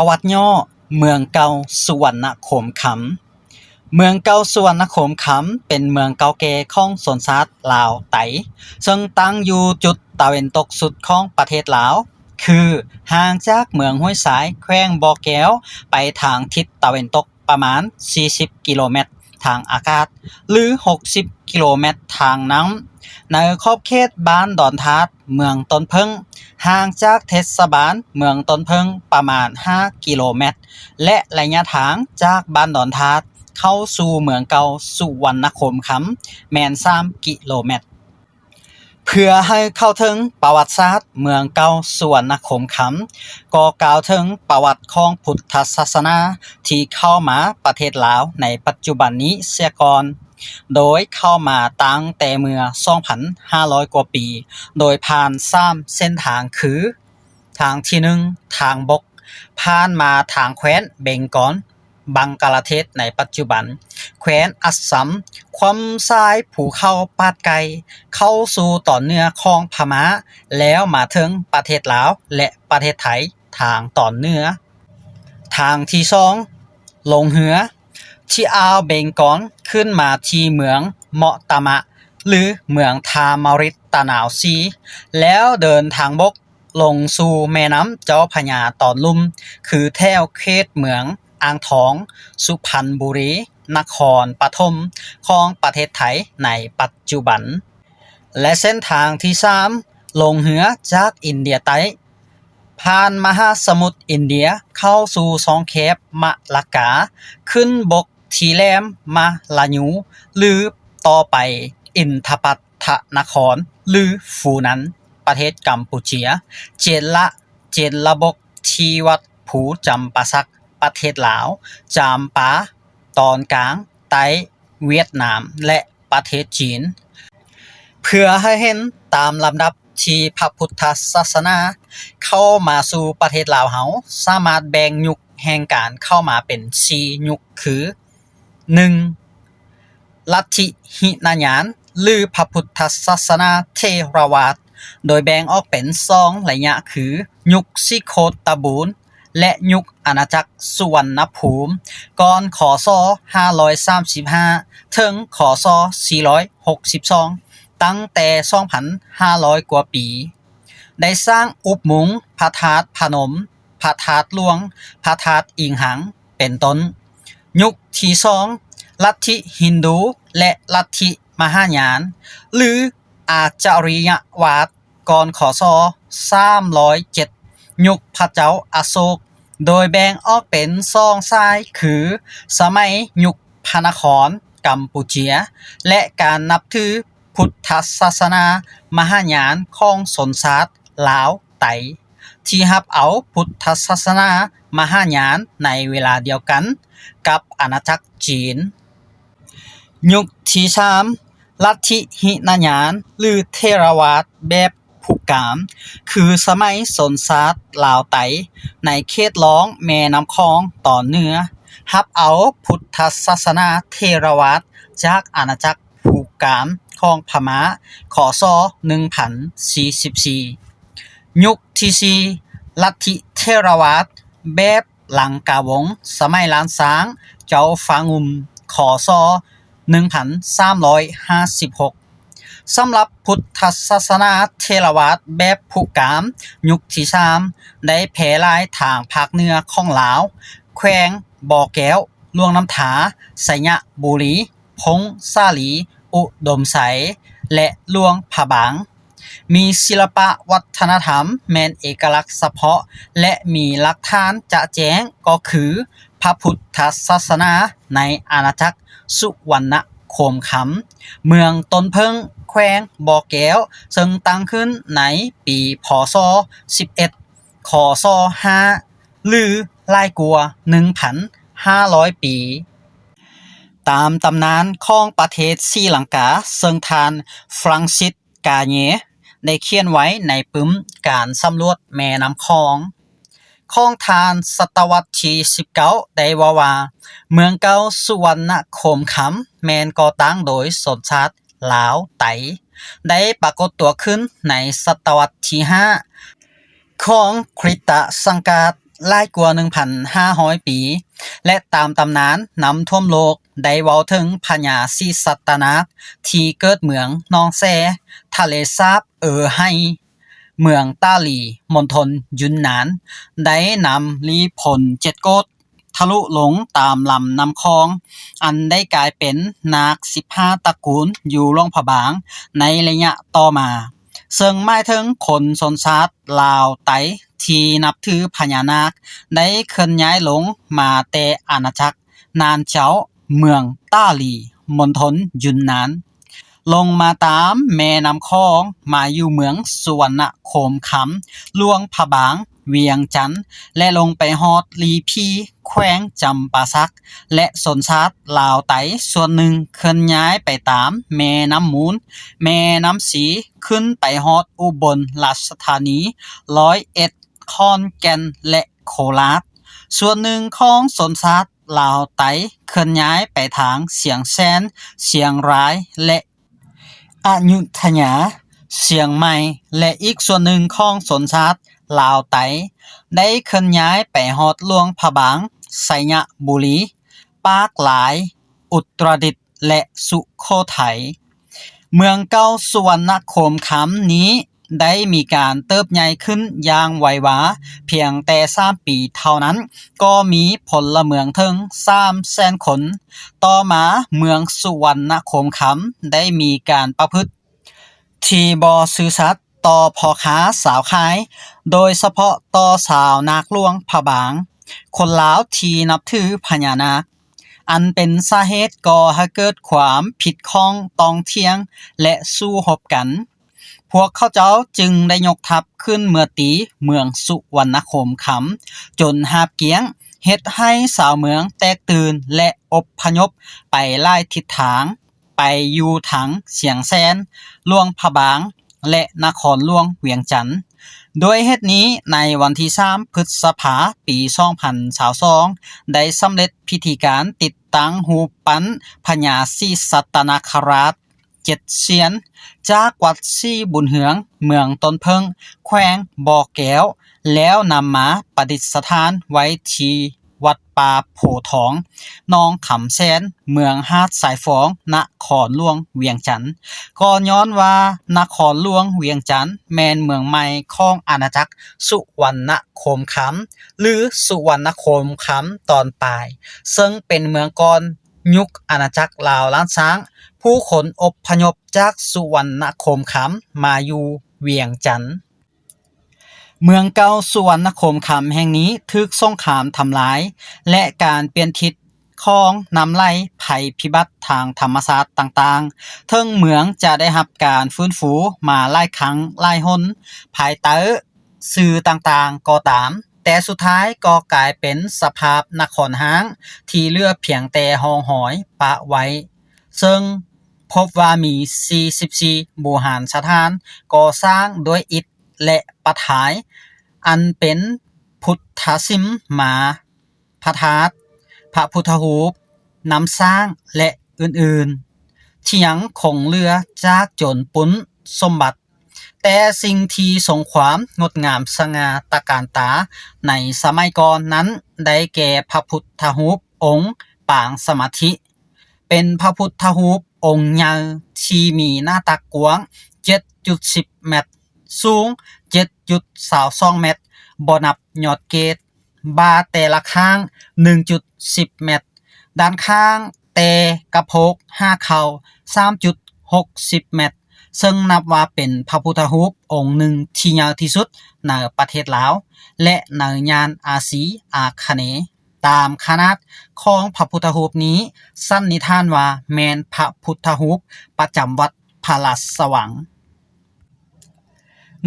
ประวัติย่อเมืองเก่าสุวรรณโขมขำเมืองเก่าสุวรรณโขมขำเป็นเมืองเก่าแก่ของสวนสัตว์ลาวไตซึ่งตั้งอยู่จุดตะวันตกสุดของประเทศลาวคือห่างจากเมืองห้วยสายแขวงบ่อแก้วไปทางทิศตะวันตกประมาณ40กิโลเมตรทางอากาศหรือ60กิโลเมตรทางน้ำในขอบเขตบ้านดอนทาดเมืองต้นเพิงห่างจากเทศบาลเมืองต้นเพิงประมาณ5กิโลเมตรและระยะทางจากบ้านดอนทาดเข้าสู่เมืองเก่าสุวรรณโขมขำแม่น3กิโลเมตรเพื่อให้เข้าถึงประวัติศาสตร์เมืองเก่าสุวรรณโขมขำก็กล่าวถึงประวัติของพุทธศาสนาที่เข้ามาประเทศลาวในปัจจุบันนี้เสียก่อนโดยเข้ามาตั้งแต่เมื่อ 2,500 กว่าปี โดยผ่าน3เส้นทางคือทางที่1ทางบกผ่านมาทางแคว้นเบงกอลบังกลาเทศในปัจจุบันแคว้นอัสสัมความซ้ายภูเขาปาดไกเข้าสู่ตอนเหนือของพม่าแล้วมาถึงประเทศลาวและประเทศไทยทางตอนเหนือทางที่2ลงเรือที่อ่าวเบงกอลขึ้นมาที่เมืองเมาะตามะหรือเมืองทามาริตตะนาวซีแล้วเดินทางบกลงสู่แม่น้ำเจ้าพระยาตอนลุ่มคือแถวเขตเมืองอ่างทองสุพรรณบุรีนครปฐมของประเทศไทยในปัจจุบันและเส้นทางที่3ลงเรือจากอินเดียใต้ผ่านมหาสมุทรอินเดียเข้าสู่ช่องแคบมะละกาขึ้นบกที่แหลมมะลายูหรือต่อไปอินทปัตถนครหรือฟูนันประเทศกัมพูชีเจนละบกที่วัดผูจำปาสักประเทศลาวจามปาตอนกลางไต้เวียดนามและประเทศจีนเพื่อให้เห็นตามลำดับที่พระพุทธศาสนาเข้ามาสู่ประเทศลาวเฮาสามารถแบ่งยุคแห่งการเข้ามาเป็น4ยุคคือ 1. ลัทธิหินยานหรือพระพุทธศาสนาเทรวาทโดยแบ่งออกเป็น2ระยะคือยุคสิโคตบูรณ์และยุคอาณาจักรสุวรรณภูมิก่อนคศ535ถึงคศ462ตั้งแต่ 2,500 กว่าปีได้สร้างอุปมุงพระธาตุพนมพระธาตุหลวงพระธาตุอิงหังเป็นต้นยุคที่2ลัทธิฮินดูและลัทธิมหายานหรืออาจาริยวาทก่อนคศ307ยุคพระเจ้าอโศกโดยแบ่งออกเป็น2สายคือสมัยยุคพระนครกัมพูชีและการนับถือพุทธศาสนามหายานของชนชาติลาวไตที่รับเอาพุทธศาสนามหายานในเวลาเดียวกันกับอาณาจักรจีนยุคที่3ลัทธิหินยานหรือเทรวาทแบบผู้กามคือสมัยชนชาติลาวไตในเขตร้องแม่น้ำคองตอนเหนือรับเอาพุทธศาสนาเทรวาทจากอาณาจักรผู้กามของพม่าคศ1044ยุคที่4ลัทธิเทรวาทแบบลังกาวงสมัยล้านช้างเจ้าฟางุมคศ1356สำหรับพุทธศาสนาเทรวาทแบบผู้กามยุคที่3ได้แพร่หลายทางภาคเหนือของลาวแขวงบ่อแก้วลวงน้ำถาสยบุรีพงสาลีอุดมไสและลวงผาบางมีศิลปะวัฒนธรรมแม่นเอกลักษณ์เฉพาะและมีหลักฐานจะแจ้งก็คือพระพุทธศาสนาในอาณาจักรสุวรรณโขมขำเมืองต้นเพิงแขวงบ่อแก้วซึ่งตั้งขึ้นในปีพศ11คศ5หรือหลายกว่า 1,500 ปีตามตำนานของประเทศศรีลังกาซึ่งท่านฟรังซิสกาเยได้เขียนไว้ในปึ้มการสำรวจแม่น้ำคองของทานศตวรรษที่19ได้ว่าเมืองเก่าสุวรรณโขมขำแม่นก่อตั้งโดยชนชาติลาวไตได้ปรากฏตัวขึ้นในศตวรรษที่5ของคริสตศักราช หลายกว่า 1,500 ปี และตามตำนานน้ำท่วมโลกได้เว้าถึงพญาศรีสัตนาคที่เกิดเมืองนองแซทะเลสาบไฮเมืองต้าหลีมณฑลยุนนานได้นำลีพล7โกฏทะลุลงตามลำน้ำคองอันได้กลายเป็นนาค15ตระกูลอยู่หลวงพระบางในระยะต่อมาซึ่งหมายถึงคนชนชาติลาวไตที่นับถือพญานาคได้เคลื่อนย้ายลงมาแต่อาณาจักรนานเจ้าเมืองต้าหลีมณฑลยุนนานลงมาตามแม่น้ำคองมาอยู่เมืองสุวรรณโคมคำหลวงพระบางเวียงจันทน์และลงไปฮอดลีพีแขวงจำปาสักและชนชาติลาวไตส่วนหนึ่งเคลื่อนย้ายไปตามแม่น้ำมูลแม่น้ำสีขึ้นไปฮอดอุบลราชธานี101ขอนแก่นและโคราชส่วนหนึ่งของชนชาติลาวไตเคลื่อนย้ายไปทางเสียงแสนเชียงรายและอยุธยาเชียงใหม่และอีกส่วนหนึ่งของชนชาติลาวไตได้เคลื่อนย้ายไปฮอดหลวงพระบางไสยบุรีปากหลายอุตรดิตถ์และสุโขทัยเมืองเก่าสุวรรณโคมคำนี้ได้มีการเติบใหญ่ขึ้นอย่างไวหวาเพียงแต่3ปีเท่านั้นก็มีพลเมืองถึง300,000 คนต่อมาเมืองสุวรรณโคมคำได้มีการประพฤติที่บ่ซื่อสัตย์ต่อพ่อค้าสาวขายโดยเฉพาะต่อสาวนาคหลวงพระบางคนลาวที่นับถือพญานาคอันเป็นสาเหตุก่อให้เกิดความผิดข้องต้องเถียงและสู้รบกันพวกเขาเจ้าจึงได้ยกทัพขึ้นเมื่อตีเมืองสุวรรณโคมคำจนหาบเกียงเฮ็ดให้สาวเมืองแตกตื่นและอพยพไปหลายทิศทางไปอยู่ทั้งเสียงแสนหลวงพระบางและนครหลวงเวียงจันทน์โดยเหตุนี้ในวันที่3พฤษภาคมปี2022ได้สำเร็จพิธีการติดตั้งรูปปั้นพญาศรีสัตนคราช7เสียนจากวัดศรีบุญเฮืองเมืองต้นเพิงแขวงบ่อแก้วแล้วนำมาประดิษฐานไว้ที่วัดป่าโพทองหนองขำแสนเมืองหาดสายฟองนครหลวงเวียงจันทน์ก็ย้อนว่านครหลวงเวียงจันทน์แม่นเมืองใหม่ของอาณาจักรสุวรรณโคมคำหรือสุวรรณโคมคำตอนปลายซึ่งเป็นเมืองก่อนยุคอาณาจักรลาวล้านช้างผู้คนอพยพจากสุวรรณโคมคำมาอยู่เวียงจันทน์เมืองเก่าสุวรรณโคมคำแห่งนี้ถูกสงครามทำลายและการเปลี่ยนทิศของนำไหลภัยพิบัติทางธรรมชาติต่างๆทั้งเมืองจะได้รับการฟื้นฟูมาหลายครั้งหลายหนภายใต้สื่อต่างๆก็ตามแต่สุดท้ายก็กลายเป็นสภาพนครร้างที่เหลือเพียงแต่ห้องหอยปะไว้ซึ่งพบว่ามี44บูหารสถานก่อสร้างด้วยอิฐและประถายอันเป็นพุทธศิมมาพระธาตุพระพุทธรูปน้ำสร้างและอื่นๆที่ยังคงเหลือจากโจรปุ้นสมบัติแต่สิ่งที่ทรงความงดงามสง่าตระการตาในสมัยก่อนนั้นได้แก่พระพุทธรูปองค์ปางสมาธิเป็นพระพุทธรูปองค์ใหญ่ที่มีหน้าตักกว้าง 7.10 เมตรสูง 7.22 เมตรบ่นับยอดเกตบาแต่ละข้าง 1.10 เมตรด้านข้างแต่กระโพก5เข่า 3.60 เมตรซึ่งนับว่าเป็นพระพุทธรูปองค์หนึ่งที่ยาวที่สุดในประเทศลาวและในย่านอาซีอาคเนย์ตามขนาดของพระพุทธรูปนี้สันนิษฐานว่าแม่นพระพุทธรูปประจำวัดพระราชวัง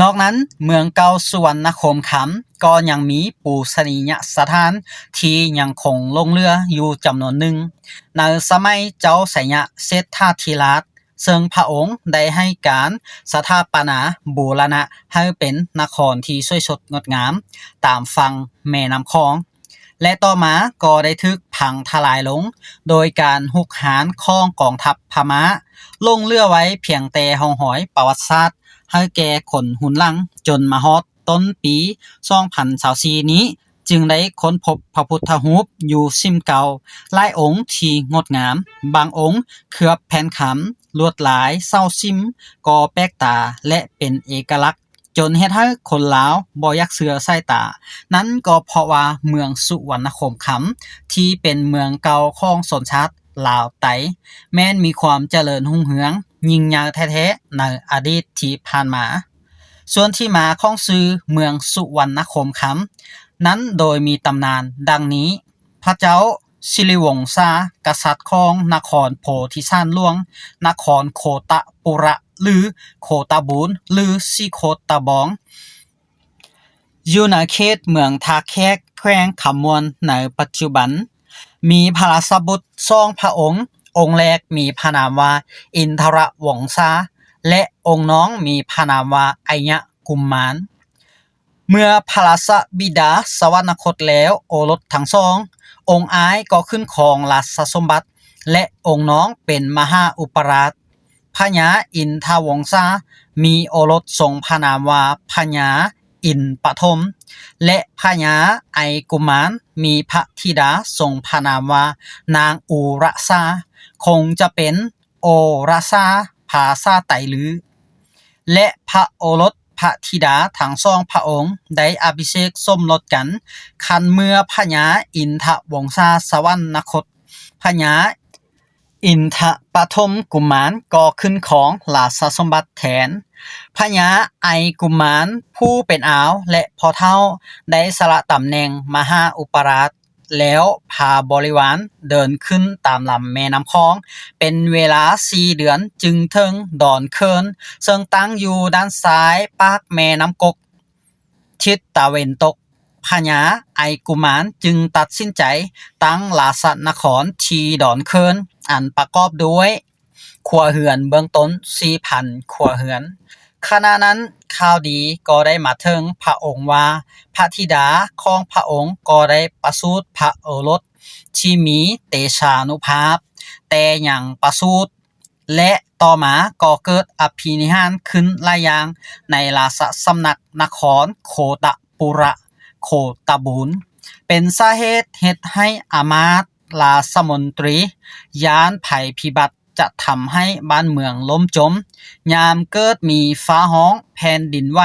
นอกนั้นเมืองเก่าสุวรรณโคมคำก็ยังมีปูชนียสถานที่ยังคงลงเรืออยู่จำนวนหนึ่งในสมัยเจ้าไสยเศรษฐาธิราชซึ่งพระองค์ได้ให้การสถาปนาบูรณะให้เป็นนครที่สวยสดงดงามตามฝั่งแม่น้ำคองและต่อมาก็ได้ถูกพังทลายลงโดยการหุกหาญของกองทัพพม่าลงเรือไว้เพียงแต่ห้องหอยประวัติศาสตร์ให้แก่คนหุนหลังจนมาฮอดต้นปี2024นี้ จึงได้ค้นพบพระพุทธรูปอยู่ซิมเก่าหลายองค์ที่งดงามบางองค์เคลือบแผ่นขำลวดลายเศร้าซิมก่อแปลกตาและเป็นเอกลักษณ์จนเฮ็ดให้คนลาวบ่อยากเชื่อสายตานั้นก็เพราะว่าเมืองสุวรรณคมคำที่เป็นเมืองเก่าของชนชาติลาวไตแม้นมีความเจริญรุ่งเรืองยิ่งใหญ่แท้ๆในอดีตที่ผ่านมาส่วนที่มาของชื่อเมืองสุวรรณคมคำนั้นโดยมีตำนานดังนี้พระเจ้าสิริวงศากษัตริย์ของนครโพธิสันหลวงนครโคตะปุระหรือโคตะบูนหรือซีโคตะบองอยู่ในเขตเมืองทาแขกแขวงขมวนในปัจจุบันมีพระราชบุตร2พระองค์องค์แรกมีพระนามว่าอินทรวงศาและองค์น้องมีพระนามว่าอัยยะกุมมารเมื่อพระราชบิดาสวรรคตแล้วโอรสทั้งสององค์อ้ายก็ขึ้นครองราชสมบัติและองค์น้องเป็นมหาอุปราชพญาอินทวงศามีโอรสทรงพระนามว่าพญาอินปฐมและพญาไอกุมารมีพระธิดาทรงพระนามว่านางอุรสาคงจะเป็นโอรสาภาษาไตลือและพระโอรสพระธิดาทั้งสองพระองค์ได้อภิเษกสมรสกันคันเมื่อพญาอินทวงศาสวรรคตพญาอินทปฐมกุมารก็ขึ้นของราชสมบัติแทนพญาไอกุมารผู้เป็นอาวและพ่อเฒ่าได้สละตำแหน่งมหาอุปราชแล้วพาบริวารเดินขึ้นตามลำแม่น้ำคองเป็นเวลา4เดือนจึงถึงดอนเคินซึ่งตั้งอยู่ด้านซ้ายปากแม่น้ำกกทิศตะวันตกพญาไอกุมารจึงตัดสินใจตั้งราชนครที่ดอนเคินอันประกอบด้วยครัวเรือนเบื้องต้น 4,000 ครัวเรือนขณะนั้นข่าวดีก็ได้มาถึงพระองค์ว่าพระธิดาของพระองค์ก็ได้ประสูติพระโอรสที่มีเตชานุภาพแต่ยังประสูติและต่อมาก็เกิดอภินิหารขึ้นหลายอย่างในราชสำนักนครโคตะปุระโคตะบูนเป็นสาเหตุเฮ็ดให้อามาตย์ราชมนตรีย้านภัยพิบัติจะทำให้บ้านเมืองล่มจมยามเกิดมีฟ้าห้องแผ่นดินไหว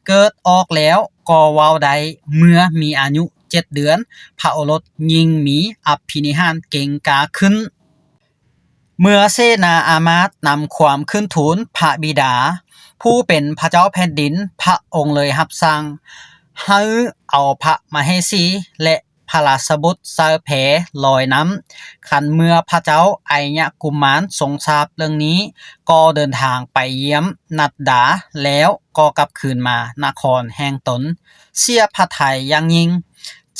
เกิดออกแล้วก็เว้าได้เมื่อมีอายุ7เดือนพระโอรสยิ่งมีอภินิหารเก่งกาขึ้นเมื่อเสนาอามาตย์นำความขึ้นทูลพระบิดาผู้เป็นพระเจ้าแผ่นดินพระองค์เลยรับสั่งให้เอาพระมเหสีและพระราชบุตรเสแผลอยน้ำคันเมื่อพระเจ้าไอยะกุมารทรงทราบเรื่องนี้ก็เดินทางไปเยี่ยมนัดดาแล้วก็กลับคืนมานครแห่งตนเสียพระทัยอย่างยิ่ง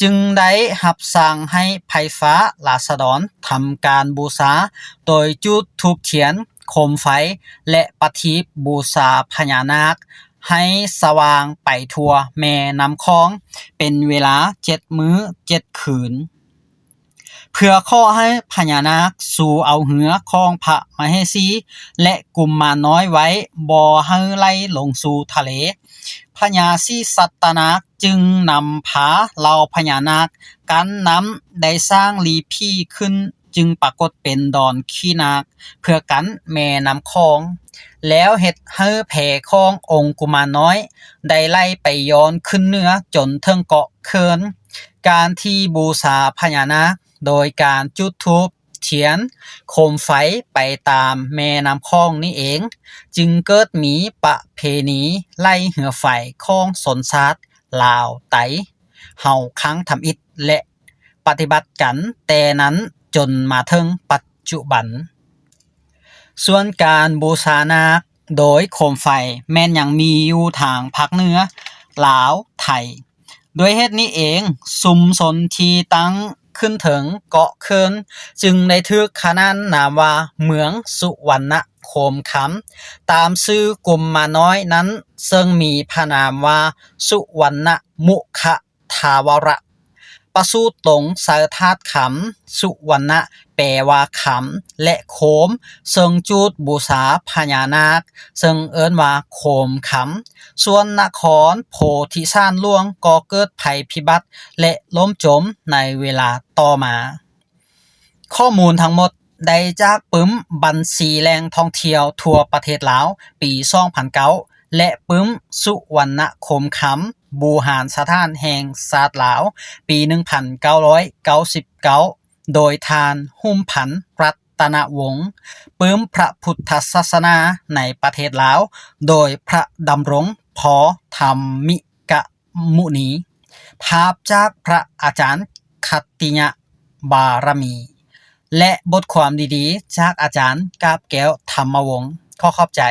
จึงได้รับสั่งให้ไพฟ้าราษฎรทำการบูชาโดยจุดธูปเทียนโคมไฟและประทีปบูชาพญานาคให้สว่างไปทั่วแม่น้ำคองเป็นเวลา7 มื้อ 7 คืนเพื่อขอให้พญานาคสู่เอาเหือของพระมเหสีและกุมมารน้อยไว้บ่ให้ไหลลงสู่ทะเลพญาศรีสัตนาคจึงนำพาเหล่าพญานาคกันน้ำได้สร้างลีพี่ขึ้นจึงปรากฏเป็นดอนขี้นาคเพื่อกันแม่น้ำคองแล้วเฮ็ดให้แผ่ขององค์กุมารน้อยได้ไล่ไปย้อนขึ้นเหนือจนถึงเกาะเคินการที่บูชาพญานาคโดยการจุดธูปเทียนโคมไฟไปตามแม่น้ำคองนี่เองจึงเกิดมีประเพณีไล่เหือไฟของชนชาติลาวไตเฮาค้างทำอิฐและปฏิบัติกันแต่นั้นจนมาถึงปัจจุบันส่วนการบูชานาคโดยโคมไฟแม้นยังมีอยู่ทางภาคเหนือลาวไทยด้วยเหตุนี้เองชุมชนที่ตั้งขึ้นถึงเกาะเคินจึงได้ถูกขนานนามว่าเมืองสุวรรณโคมคำตามชื่อกลุ่มมาน้อยนั้นซึ่งมีพระนามว่าสุวรรณมุขทาวระป ประสูติตรงสารธาตุขำสุวรรณะแปลว่าขำและโคมซึ่งจุดบูชาพญานาคซึ่งเอิ้นว่าโคมขำส่วนนครโพธิสารหลวงก็เกิดภัยพิบัติและล่มจมในเวลาต่อมาข้อมูลทั้งหมดได้จากปึ้มบัญชีแหล่งท่องเที่ยวทั่วประเทศลาวปี2009และปึ้มสุวรรณคมคำบูหารสถานแห่งชาติลาวปี1999โดยทานหุ่มพันธ์รัตนวงศ์ปึ้มพระพุทธศาสนาในประเทศลาวโดยพระดำรงพธรรมิกมุนีภาพจากพระอาจารย์คัตติยบารมีและบทความดีๆจากอาจารย์กาบแก้วธรรมวงศ์ขอขอบใจ